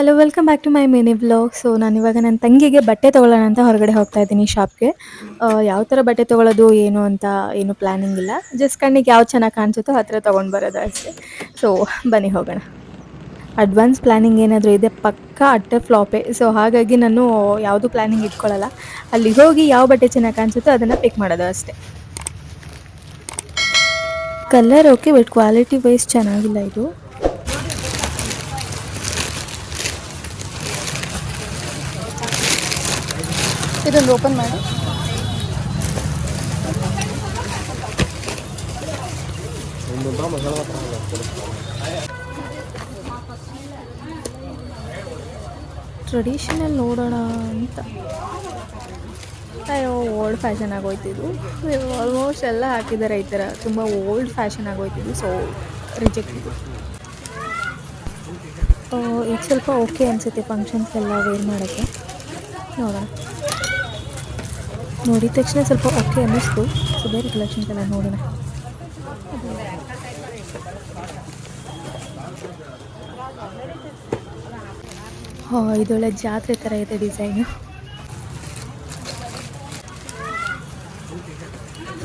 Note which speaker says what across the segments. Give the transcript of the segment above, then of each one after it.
Speaker 1: Hello welcome back to my mini vlog. So ನಾನಿವಾಗ ನನ್ನ ತಂಗಿಗೆ ಬಟ್ಟೆ ತೊಗೊಳ್ಳೋಣ ಅಂತ ಹೊರಗಡೆ ಹೋಗ್ತಾ ಇದ್ದೀನಿ ಶಾಪ್ಗೆ. ಯಾವ ಥರ ಬಟ್ಟೆ ತೊಗೊಳ್ಳೋದು ಏನು ಅಂತ ಏನು ಪ್ಲ್ಯಾನಿಂಗ್ ಇಲ್ಲ. ಜಸ್ಟ್ ಕಣ್ಣಿಗೆ ಯಾವ್ದು ಚೆನ್ನಾಗಿ ಕಾಣಿಸುತ್ತೋ ಆ ಥರ ತೊಗೊಂಡು ಬರೋದು ಅಷ್ಟೇ. ಸೊ ಬನ್ನಿ ಹೋಗೋಣ. ಅಡ್ವಾನ್ಸ್ ಪ್ಲ್ಯಾನಿಂಗ್ ಏನಾದರೂ ಇದೆ ಪಕ್ಕಾ ಅಟ್ಟರ್ ಫ್ಲಾಪೇ. ಸೊ ಹಾಗಾಗಿ ನಾನು ಯಾವುದು ಪ್ಲ್ಯಾನಿಂಗ್ ಇಟ್ಕೊಳ್ಳಲ್ಲ. ಅಲ್ಲಿಗೆ ಹೋಗಿ ಯಾವ ಬಟ್ಟೆ ಚೆನ್ನಾಗಿ ಕಾಣಿಸುತ್ತೋ ಅದನ್ನು ಪಿಕ್ ಮಾಡೋದು ಅಷ್ಟೇ. Colour okay but quality wise ಚೆನ್ನಾಗಿಲ್ಲ ಇದು. ಇದೊಂದು ಓಪನ್ ಮಾಡಿ. ಟ್ರೆಡಿಷನಲ್ ನೋಡೋಣ ಅಂತ. ಅಯ್ಯೋ ಓಲ್ಡ್ ಫ್ಯಾಷನ್ ಆಗೋಯ್ತಿದ್ದು. ಆಲ್ಮೋಸ್ಟ್ ಎಲ್ಲ ಹಾಕಿದ್ದಾರೆ ಈ ಥರ. ತುಂಬ ಓಲ್ಡ್ ಫ್ಯಾಷನ್ ಆಗೋಯ್ತಿದ್ದು. ಸೊ ರಿಜೆಕ್ಟ್ ಇದು. ಈಗ ಸ್ವಲ್ಪ ಓಕೆ ಅನಿಸುತ್ತೆ ಫಂಕ್ಷನ್ಸ್ಗೆಲ್ಲ ವೇರ್ ಮಾಡೋಕ್ಕೆ. ನೋಡೋಣ. ನೋಡಿದ ತಕ್ಷಣ ಸ್ವಲ್ಪ ಓಕೆ ಅನ್ನಿಸ್ತು. ಸೊ ಬೇರೆ ಕಲೆಕ್ಷನ್ಸ್ ಎಲ್ಲ ನೋಡೋಣ. ಇದೊಳ್ಳೆ ಜಾತ್ರೆ ಥರ ಇದೆ design.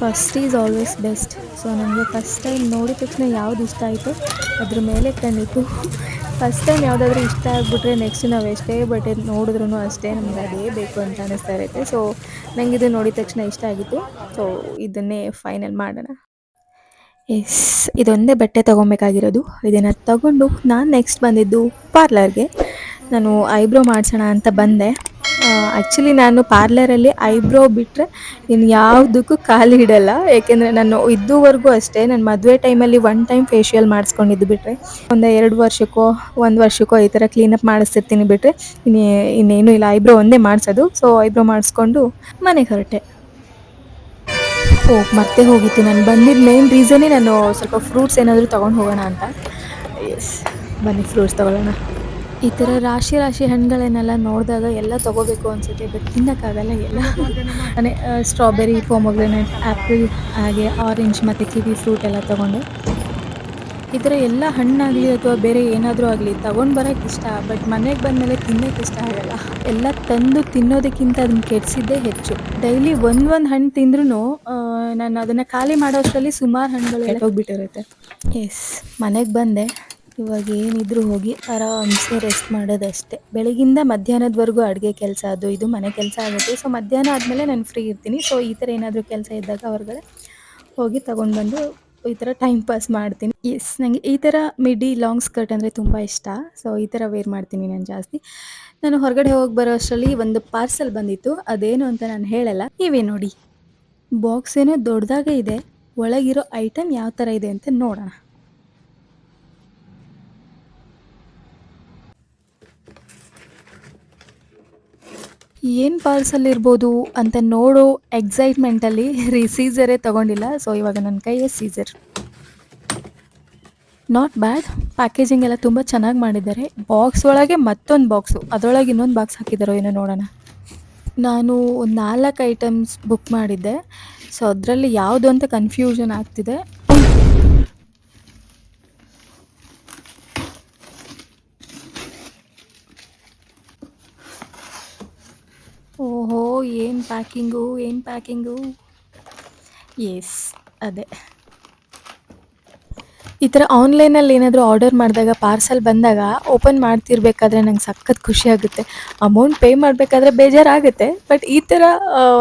Speaker 1: First is always best. So ನನಗೆ ಫಸ್ಟ್ ಟೈಮ್ ನೋಡಿದ ತಕ್ಷಣ ಯಾವ್ದು ಇಷ್ಟ ಆಯಿತು ಅದ್ರ ಮೇಲೆ ಕಣ್ಣಿಟ್ಟು. ಫಸ್ಟ್ ಟೈಮ್ ಯಾವುದಾದ್ರೂ ಇಷ್ಟ ಆಗಿಬಿಟ್ರೆ ನೆಕ್ಸ್ಟ್ ನಾವು ಎಷ್ಟೇ ಬಟ್ಟೆ ನೋಡಿದ್ರೂ ಅಷ್ಟೇ ನಮ್ಗೆ ಅದೇ ಬೇಕು ಅಂತ ಅನ್ನಿಸ್ತಾ ಇರುತ್ತೆ. ಸೊ ನನಗಿದು ನೋಡಿದ ತಕ್ಷಣ ಇಷ್ಟ ಆಗಿತ್ತು. ಸೊ ಇದನ್ನೇ ಫೈನಲ್ ಮಾಡೋಣ. ಎಸ್, ಇದೊಂದೇ ಬಟ್ಟೆ ತೊಗೊಬೇಕಾಗಿರೋದು. ಇದನ್ನು ತಗೊಂಡು ನಾನು ನೆಕ್ಸ್ಟ್ ಬಂದಿದ್ದು ಪಾರ್ಲರ್ಗೆ. ನಾನು ಐಬ್ರೋ ಮಾಡಿಸೋಣ ಅಂತ ಬಂದೆ. ಆ್ಯಕ್ಚುಲಿ ನಾನು ಪಾರ್ಲರಲ್ಲಿ ಐಬ್ರೋ ಬಿಟ್ಟರೆ ಇನ್ನು ಯಾವುದಕ್ಕೂ ಕಾಲು ಇಡಲ್ಲ. ಏಕೆಂದರೆ ನಾನು ಇದುವರೆಗೂ ಅಷ್ಟೇ, ನನ್ನ ಮದುವೆ ಟೈಮಲ್ಲಿ ಒನ್ ಟೈಮ್ ಫೇಶಿಯಲ್ ಮಾಡಿಸ್ಕೊಂಡಿದ್ದು ಬಿಟ್ಟರೆ ಒಂದು 2 ವರ್ಷಕ್ಕೋ 1 ವರ್ಷಕ್ಕೋ ಈ ಥರ ಕ್ಲೀನಪ್ ಮಾಡಿಸ್ತಿರ್ತೀನಿ ಬಿಟ್ಟರೆ ಇನ್ನೇನು ಇಲ್ಲ. ಐಬ್ರೋ ಒಂದೇ ಮಾಡಿಸೋದು. ಸೊ ಐಬ್ರೋ ಮಾಡಿಸ್ಕೊಂಡು ಮನೆಗೆ ಹೊರಟೆ. ಮತ್ತೆ ಹೋಗಿತ್ತು. ನಾನು ಬಂದಿದ್ದ ಮೇನ್ ರೀಸನ್ನೇ ನಾನು ಸ್ವಲ್ಪ ಫ್ರೂಟ್ಸ್ ಏನಾದರೂ ತೊಗೊಂಡು ಹೋಗೋಣ ಅಂತ. ಎಸ್, ಬನ್ನಿ ಫ್ರೂಟ್ಸ್ ತೊಗೊಳ್ಳೋಣ. ಈ ಥರ ರಾಶಿ ರಾಶಿ ಹಣ್ಣುಗಳನ್ನೆಲ್ಲ ನೋಡಿದಾಗ ಎಲ್ಲ ತೊಗೋಬೇಕು ಅನಿಸುತ್ತೆ. ಬಟ್ ತಿನ್ನೋಕ್ಕಾಗಲ್ಲ ಎಲ್ಲ. ಮನೆ ಸ್ಟ್ರಾಬೆರಿ, ಪೊಮೊಗ್ರೆನೇಟ್, ಆ್ಯಪಲ್, ಹಾಗೆ ಆರೆಂಜ್ ಮತ್ತು ಕಿವಿ ಫ್ರೂಟ್ ಎಲ್ಲ ತೊಗೊಂಡೆ. ಈ ಥರ ಎಲ್ಲ ಹಣ್ಣಾಗಲಿ ಅಥವಾ ಬೇರೆ ಏನಾದರೂ ಆಗಲಿ ತೊಗೊಂಡು ಬರೋಕ್ಕೆ ಇಷ್ಟ. ಬಟ್ ಮನೆಗೆ ಬಂದಮೇಲೆ ತಿನ್ನೋಕ್ಕೆ ಇಷ್ಟ ಆಗಲ್ಲ. ಎಲ್ಲ ತಂದು ತಿನ್ನೋದಕ್ಕಿಂತ ಅದನ್ನ ಕೆಡಿಸಿದ್ದೇ ಹೆಚ್ಚು. ಡೈಲಿ ಒಂದು ಹಣ್ಣು ತಿಂದ್ರೂ ನಾನು ಅದನ್ನು ಖಾಲಿ ಮಾಡೋ ಅಷ್ಟರಲ್ಲಿ ಸುಮಾರು ಹಣ್ಣುಗಳು ಹೋಗ್ಬಿಟ್ಟಿರುತ್ತೆ. ಎಸ್, ಮನೆಗೆ ಬಂದೆ. ಇವಾಗ ಏನಿದ್ರೂ ಹೋಗಿ ಆರಾಮ್ಸೆ ರೆಸ್ಟ್ ಮಾಡೋದಷ್ಟೇ. ಬೆಳಗಿಂದ ಮಧ್ಯಾಹ್ನದವರೆಗೂ ಅಡುಗೆ ಕೆಲಸ ಅದು ಇದು ಮನೆ ಕೆಲಸ ಆಗುತ್ತೆ. ಸೊ ಮಧ್ಯಾಹ್ನ ಆದಮೇಲೆ ನಾನು ಫ್ರೀ ಇರ್ತೀನಿ. ಸೊ ಈ ಥರ ಏನಾದರೂ ಕೆಲಸ ಇದ್ದಾಗ ಹೊರಗಡೆ ಹೋಗಿ ತೊಗೊಂಡ್ಬಂದು ಈ ಥರ ಟೈಮ್ ಪಾಸ್ ಮಾಡ್ತೀನಿ. ಎಸ್, ನನಗೆ ಈ ಥರ ಮಿಡಿ ಲಾಂಗ್ ಸ್ಕರ್ಟ್ ಅಂದರೆ ತುಂಬ ಇಷ್ಟ. ಸೊ ಈ ಥರ ವೇರ್ ಮಾಡ್ತೀನಿ ನಾನು ಜಾಸ್ತಿ. ನಾನು ಹೊರಗಡೆ ಹೋಗಿ ಬರೋ ಅಷ್ಟರಲ್ಲಿ ಒಂದು ಪಾರ್ಸೆಲ್ ಬಂದಿತ್ತು. ಅದೇನು ಅಂತ ನಾನು ಹೇಳಲ್ಲ, ನೀವೇ ನೋಡಿ. ಬಾಕ್ಸ್ ಏನೋ ದೊಡ್ಡದಾಗೇ ಇದೆ. ಒಳಗಿರೋ ಐಟಮ್ ಯಾವ ಥರ ಇದೆ ಅಂತ ನೋಡೋಣ. ಏನು ಪಾರ್ಸಲ್ ಇರ್ಬೋದು ಅಂತ ನೋಡೋ ಎಕ್ಸೈಟ್ಮೆಂಟಲ್ಲಿ ಸೀಸರೇ ತೊಗೊಂಡಿಲ್ಲ. ಸೊ ಇವಾಗ ನನ್ನ ಕೈಯೇ ಸೀಸರ್. Not bad. ಪ್ಯಾಕೇಜಿಂಗ್ ಎಲ್ಲ ತುಂಬ ಚೆನ್ನಾಗಿ ಮಾಡಿದ್ದಾರೆ. ಬಾಕ್ಸ್ ಒಳಗೆ ಮತ್ತೊಂದು ಬಾಕ್ಸು, ಅದರೊಳಗೆ ಇನ್ನೊಂದು ಬಾಕ್ಸ್ ಹಾಕಿದ್ದಾರೋ ಏನೋ ನೋಡೋಣ. ನಾನು ಒಂದು 4 ಐಟಮ್ಸ್ ಬುಕ್ ಮಾಡಿದ್ದೆ. ಸೊ ಅದರಲ್ಲಿ ಯಾವುದು ಅಂತ ಕನ್ಫ್ಯೂಷನ್ ಆಗ್ತಿದೆ. ಓಹೋ, ಏನು ಪ್ಯಾಕಿಂಗು. ಎಸ್, ಅದೇ. ಈ ಥರ ಆನ್ಲೈನಲ್ಲಿ ಏನಾದರೂ ಆರ್ಡರ್ ಮಾಡಿದಾಗ ಪಾರ್ಸೆಲ್ ಬಂದಾಗ ಓಪನ್ ಮಾಡ್ತಿರ್ಬೇಕಾದ್ರೆ ನಂಗೆ ಸಖತ್ ಖುಷಿಯಾಗುತ್ತೆ. ಅಮೌಂಟ್ ಪೇ ಮಾಡಬೇಕಾದ್ರೆ ಬೇಜಾರಾಗುತ್ತೆ. ಬಟ್ ಈ ಥರ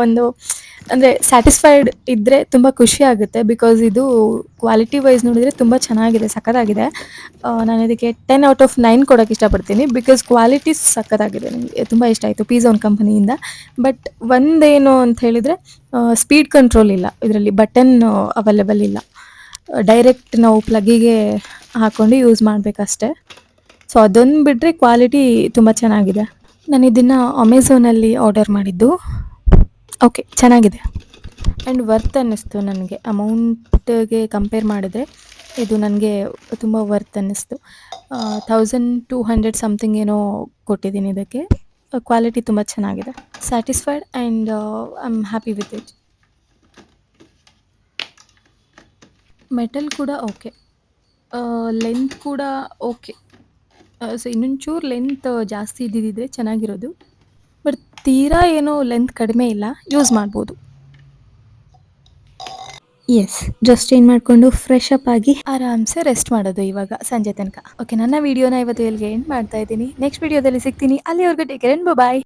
Speaker 1: ಒಂದು ಅಂದರೆ ಸ್ಯಾಟಿಸ್ಫೈಡ್ ಇದ್ದರೆ ತುಂಬ ಖುಷಿಯಾಗುತ್ತೆ. ಬಿಕಾಸ್ ಇದು ಕ್ವಾಲಿಟಿ ವೈಸ್ ನೋಡಿದರೆ ತುಂಬ ಚೆನ್ನಾಗಿದೆ, ಸಖತ್ತಾಗಿದೆ. ನಾನು ಇದಕ್ಕೆ 10/9 ಕೊಡೋಕ್ಕೆ ಇಷ್ಟಪಡ್ತೀನಿ. ಬಿಕಾಸ್ ಕ್ವಾಲಿಟಿ ಸಖತ್ತಾಗಿದೆ. ನನಗೆ ತುಂಬ ಇಷ್ಟ ಆಯಿತು ಪಿಝೋನ್ ಕಂಪನಿಯಿಂದ. ಬಟ್ ಒಂದೇನು ಅಂತ ಹೇಳಿದರೆ ಸ್ಪೀಡ್ ಕಂಟ್ರೋಲ್ ಇಲ್ಲ ಇದರಲ್ಲಿ. ಬಟನ್ ಅವೈಲೇಬಲ್ ಇಲ್ಲ. ಡೈರೆಕ್ಟ್ ನಾವು ಪ್ಲಗ್ಗಿಗೆ ಹಾಕ್ಕೊಂಡು ಯೂಸ್ ಮಾಡಬೇಕಷ್ಟೆ. ಸೊ ಅದೊಂದು ಬಿಟ್ಟರೆ ಕ್ವಾಲಿಟಿ ತುಂಬ ಚೆನ್ನಾಗಿದೆ. ನಾನು ಇದನ್ನು ಅಮೆಝಾನಲ್ಲಿ ಆರ್ಡರ್ ಮಾಡಿದ್ದು. ಓಕೆ, ಚೆನ್ನಾಗಿದೆ ಆ್ಯಂಡ್ ವರ್ತ್ ಅನ್ನಿಸ್ತು ನನಗೆ. ಅಮೌಂಟ್ಗೆ ಕಂಪೇರ್ ಮಾಡಿದ್ರೆ ಇದು ನನಗೆ ತುಂಬ ವರ್ತ್ ಅನ್ನಿಸ್ತು. 1200 ಸಮಥಿಂಗ್ ಏನೋ ಕೊಟ್ಟಿದ್ದೀನಿ ಇದಕ್ಕೆ. ಕ್ವಾಲಿಟಿ ತುಂಬ ಚೆನ್ನಾಗಿದೆ. Satisfied and I am happy with it. Metal ಕೂಡ ಓಕೆ, ಲೆಂತ್ ಕೂಡ ಓಕೆ. ಸೊ ಇನ್ನೊಂಚೂರು ಲೆಂತ್ ಜಾಸ್ತಿ ಇದ್ದಿದ್ದಿದ್ರೆ ಚೆನ್ನಾಗಿರೋದು. ಬಟ್ ತೀರಾ ಏನೋ ಲೆಂತ್ ಕಡಿಮೆ ಇಲ್ಲ, ಯೂಸ್ ಮಾಡ್ಬೋದು. ಯೆಸ್. ಜಸ್ಟ್ ಚೇಂಜ್ ಮಾಡ್ಕೊಂಡು ಫ್ರೆಶ್ ಅಪ್ ಆಗಿ ಆರಾಮ್ಸೆ ರೆಸ್ಟ್ ಮಾಡೋದು ಇವಾಗ ಸಂಜೆ ತನಕ. ಓಕೆ, ನನ್ನ ವಿಡಿಯೋನ ಇವತ್ತು ಇಲ್ಲಿಗೆ ಎಂಡ್ ಮಾಡ್ತಾ ಇದ್ದೀನಿ. ನೆಕ್ಸ್ಟ್ ವಿಡಿಯೋದಲ್ಲಿ ಸಿಗ್ತೀನಿ. ಅಲ್ಲಿವರೆಗೂ ಟೇಕ್ ಕೇರ್ ಅಂಡ್ ಬಾಯ್.